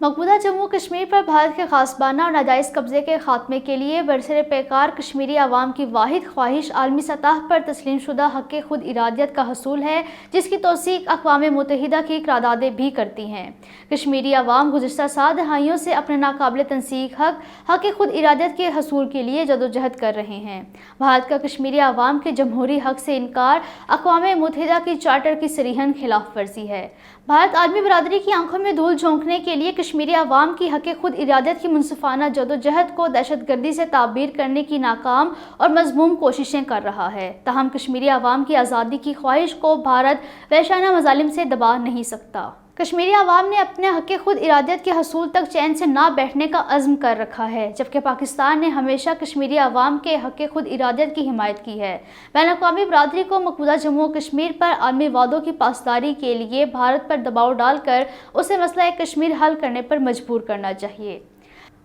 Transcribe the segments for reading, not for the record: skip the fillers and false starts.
मकबूजा जम्मू कश्मीर पर भारत के ग़ासिबाना और नाजायज़ कब्ज़े के ख़ात्मे के लिए बरसर पैकार कश्मीरी अवाम की वाहिद ख्वाहिश आलमी सतह पर तस्लीम शुदा हक़ खुद इरादियत का हसूल है, जिसकी तौसीक़ अक़वाम मुत्तहिदा की करारदादें भी करती हैं। कश्मीरी अवाम गुज़िश्ता 7 दहाइयों से अपने नाकाबिल तनसीक हक़ खुद इरादियत के हसूल के लिए जदोजहद कर रहे हैं। भारत का कश्मीरी अवाम के जमहूरी हक़ से इनकार अक़वाम मुत्तहिदा की चार्टर की सरीहन खिलाफ वर्जी है। भारत आलमी बरादरी की आंखों में धूल झोंकने के लिए कश्मीरी अवाम की हक़ खुद इरादियत की मुनसिफाना जदोजहद को दहशतगर्दी से ताबीर करने की नाकाम और मज़मूम कोशिशें कर रहा है। ताहम कश्मीरी अवाम की आज़ादी की ख्वाहिश को भारत वहशाना मज़ालिम से दबा नहीं सकता। कश्मीरी अवाम ने अपने हक़ खुद इरादियत के हसूल तक चैन से ना बैठने का अज़्म कर रखा है, जबकि पाकिस्तान ने हमेशा कश्मीरी अवाम के हक़ खुद इरादियत की हिमायत की है। बैनुल-अक़वामी बरादरी को मकबूजा जम्मू कश्मीर पर आलमी वादों की पासदारी के लिए भारत पर दबाव डालकर उसे मसला कश्मीर हल करने पर मजबूर करना चाहिए।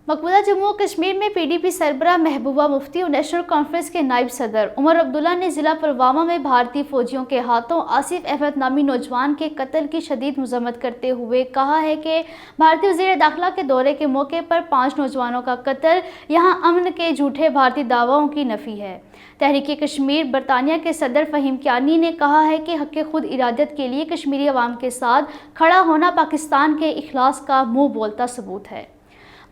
मकबूजा जम्मू कश्मीर में PDP सरबराह महबूबा मुफ्ती और नेशनल कॉन्फ्रेंस के नायब सदर उमर अब्दुल्ला ने ज़िला पुलवामा में भारतीय फ़ौजियों के हाथों आसिफ अहमद नामी नौजवान के कत्ल की शदीद मज़म्मत करते हुए कहा है कि भारतीय वज़ीर दाखिला के दौरे के मौके पर 5 नौजवानों का कत्ल यहाँ अमन के झूठे भारतीय दावों की नफ़ी है। तहरीक कश्मीर बरतानिया के सदर फ़हीम कियानी ने कहा है कि हक़ खुद इरादियत के लिए कश्मीरी अवाम के साथ खड़ा होना पाकिस्तान के इखलास का मुँह बोलता सबूत है।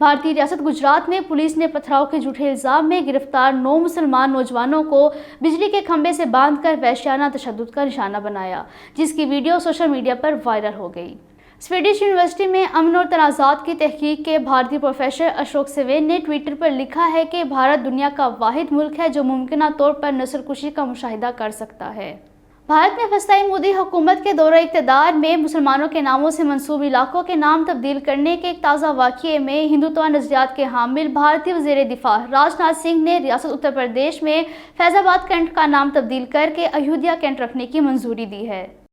भारतीय रियासत गुजरात में पुलिस ने पथराव के झूठे इल्ज़ाम में गिरफ्तार 9 मुसलमान नौजवानों को बिजली के खंभे से बांधकर वहशियाना तशद्दुद का निशाना बनाया, जिसकी वीडियो सोशल मीडिया पर वायरल हो गई। स्वीडिश यूनिवर्सिटी में अमन और तनाज़ात की तहकीक के भारतीय प्रोफेसर अशोक सेवेन ने ट्विटर पर लिखा है कि भारत दुनिया का वाहिद मुल्क है जो मुमकिन तौर पर नस्लकुशी का मुशाहिदा कर सकता है। भारत में फसाई मोदी हुकूमत के दौरे इक़्तिदार में मुसलमानों के नामों से मंसूब इलाकों के नाम तब्दील करने के एक ताज़ा वाक़ये में हिंदुत्व नज़रियात के हामिल भारतीय वज़ीर दिफा राजनाथ सिंह ने रियासत उत्तर प्रदेश में फैज़ाबाद कैंट का नाम तब्दील करके अयोध्या कैंट रखने की मंजूरी दी है।